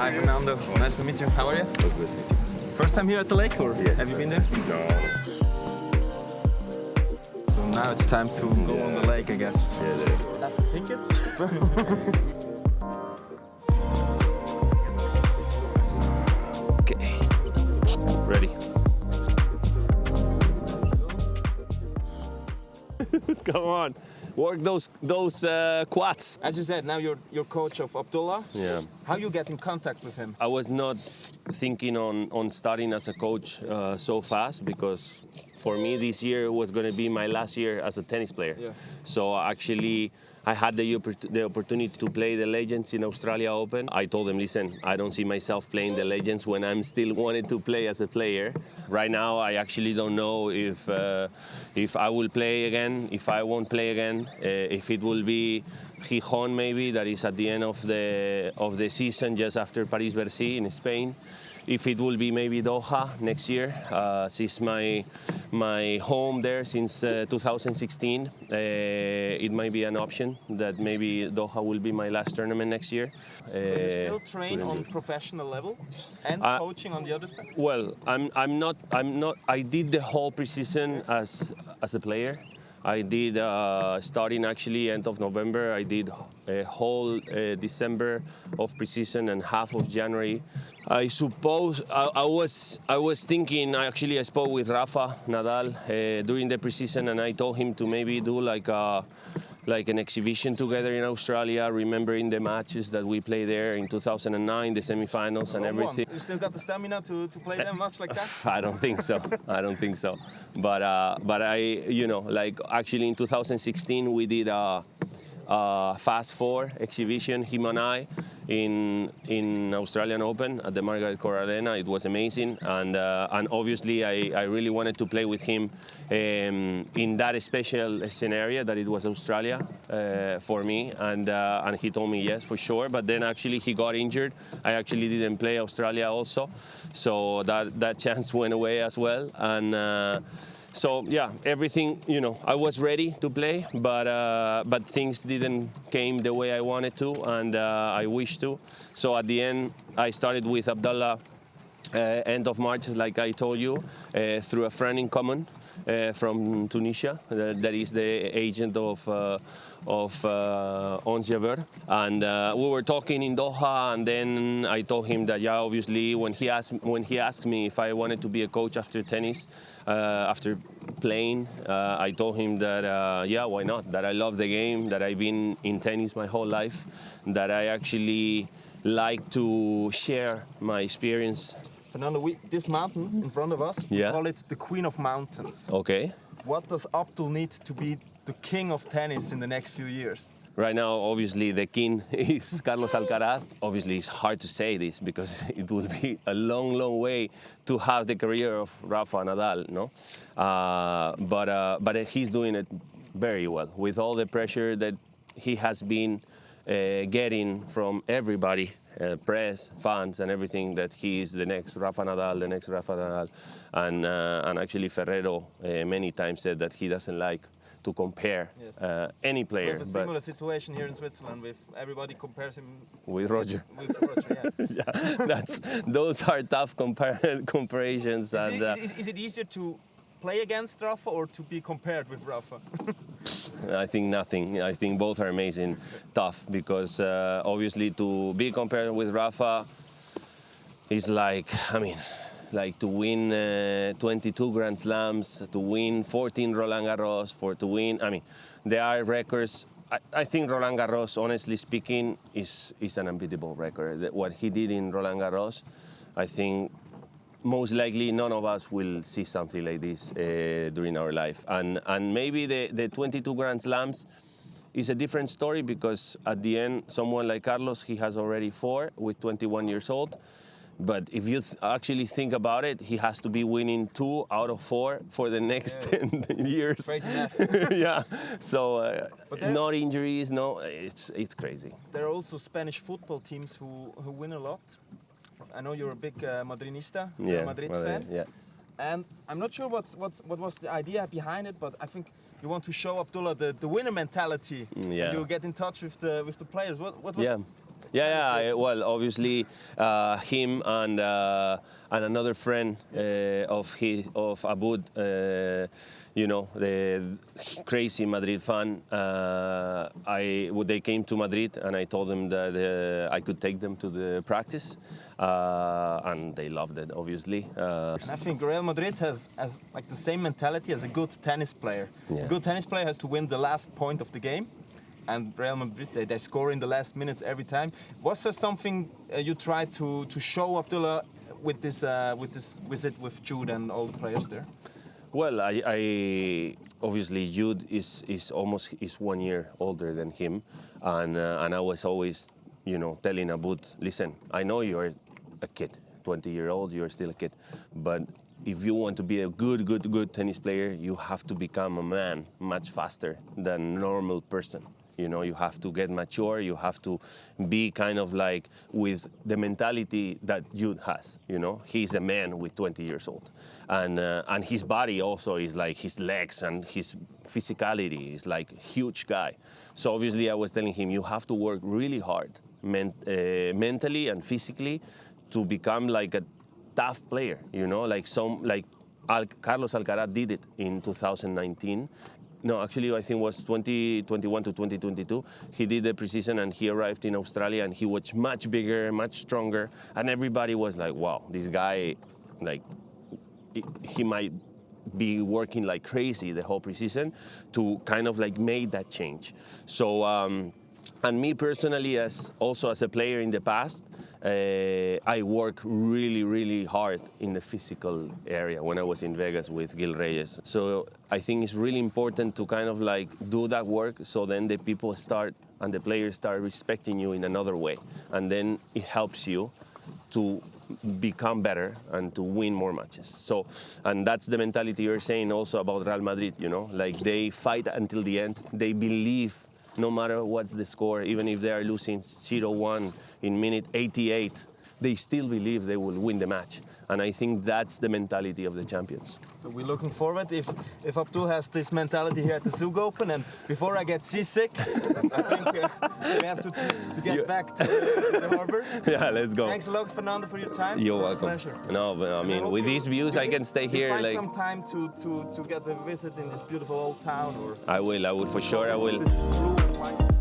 Hi, Fernando. Nice to meet you. How are you? Good, thank you. First time here at the lake, or Yes. have you been there? No. So now it's time to go on the lake, I guess. Yeah. That's the tickets. Okay. Ready. Come on. Work those quads. As you said, now you're coach of Abdullah. Yeah. How you get in contact with him? I was not thinking on starting as a coach so fast because for me this year was going to be my last year as a tennis player. Yeah. So actually I had the opportunity to play the Legends in Australia Open. I told them, listen, I don't see myself playing the Legends when I'm still wanting to play as a player. Right now, I actually don't know if I will play again, if I won't play again, if it will be Gijón maybe, that is at the end of the season, just after Paris-Bercy in Spain. If it will be maybe Doha next year, since my home there since 2016, it might be an option that maybe Doha will be my last tournament next year. So you still train on professional level and coaching on the other side? Well, I'm not. I did the whole preseason as a player. I did starting actually end of November. I did a whole December of preseason and half of January. I suppose I was thinking. I spoke with Rafa Nadal during the preseason, and I told him to maybe do like an exhibition together in Australia, remembering the matches that we played there in 2009, the semifinals and everything. You still got the stamina to play them much like that? I don't think so. But I, like actually in 2016 we did a Fast Four exhibition, him and I, in Australian Open at the Margaret Court Arena. It was amazing, and obviously I really wanted to play with him in that special scenario that it was Australia for me, and he told me yes for sure. But then actually he got injured. I actually didn't play Australia also, so that chance went away as well, and. So yeah, everything, I was ready to play, but things didn't came the way I wanted to, and I wished to. So at the end, I started with Abdullah end of March, like I told you, through a friend in common from Tunisia, that is the agent of Ons Jabeur. And we were talking in Doha, and then I told him that, yeah, obviously, when he asked me if I wanted to be a coach after tennis, after playing, I told him that, yeah, why not? That I love the game, that I've been in tennis my whole life, that I actually like to share my experience. Fernando, this mountains in front of us, we call it the Queen of Mountains. Okay. What does Abdul need to be the king of tennis in the next few years? Right now, obviously, the king is Carlos Alcaraz. Obviously, it's hard to say this because it will be a long, long way to have the career of Rafa Nadal, no? But he's doing it very well with all the pressure that he has been getting from everybody, press, fans, and everything, that he is the next Rafa Nadal, and actually Ferrero many times said that he doesn't like to compare any player. We have a similar situation here in Switzerland with everybody compares him with Roger. With Roger, yeah. Yeah, those are tough comparisons. Is it easier to play against Rafa or to be compared with Rafa? I think nothing. I think both are amazing, tough, because obviously to be compared with Rafa is like to win 22 Grand Slams, to win 14 Roland Garros, to win. There are records. I think Roland Garros, honestly speaking, is an unbeatable record. What he did in Roland Garros, I think most likely none of us will see something like this during our life. And maybe the 22 Grand Slams is a different story, because at the end, someone like Carlos, he has already 4 with 21 years old. But if you actually think about it, he has to be winning 2 out of 4 for the next 10 years. Crazy math. Yeah. So no injuries, no, it's crazy. There are also Spanish football teams who win a lot. I know you're a big Madrinista, Madrid fan. Yeah. And I'm not sure what was the idea behind it, but I think you want to show Abdullah the winner mentality. Yeah. You get in touch with the players. What was? Well, obviously, him and another friend of Abud, you know, the crazy Madrid fan. They came to Madrid, and I told them that I could take them to the practice, and they loved it, obviously. And I think Real Madrid has like the same mentality as a good tennis player. A good tennis player has to win the last point of the game. And Real Madrid, they score in the last minutes every time. Was there something you tried to show Abdullah with this visit with Jude and all the players there? Well, I obviously Jude is almost 1 year older than him, and I was always, you know, telling Abud, listen, I know you're a kid, 20-year-old, you're still a kid, but if you want to be a good tennis player, you have to become a man much faster than a normal person. You know, you have to get mature, you have to be kind of like with the mentality that Jude has, you know. He's a man with 20 years old. And his body also is like his legs and his physicality is like a huge guy. So obviously I was telling him, you have to work really hard mentally and physically to become like a tough player, you know, like Carlos Alcaraz did it in 2019. No, actually, I think it was 2021 to 2022. He did the pre-season and he arrived in Australia and he was much bigger, much stronger. And everybody was like, wow, this guy, like, he might be working like crazy the whole pre-season to kind of like make that change. So, and me personally, as a player in the past, I work really hard in the physical area when I was in Vegas with Gil Reyes. So I think it's really important to kind of like do that work so then the people start and the players start respecting you in another way. And then it helps you to become better and to win more matches. So, and that's the mentality you're saying also about Real Madrid, you know, like they fight until the end. They believe no matter what's the score, even if they are losing 0-1 in minute 88, they still believe they will win the match. And I think that's the mentality of the champions. So we're looking forward if Abdul has this mentality here at the Zug Open. And before I get seasick, I think we have to get back to the harbor. Yeah, let's go. Thanks a lot, Fernando, for your time. You're welcome. Pleasure. No, but I mean, with these views, I can stay here. Find like some time to get a visit in this beautiful old town. Or I will for sure. I will. This blue and white.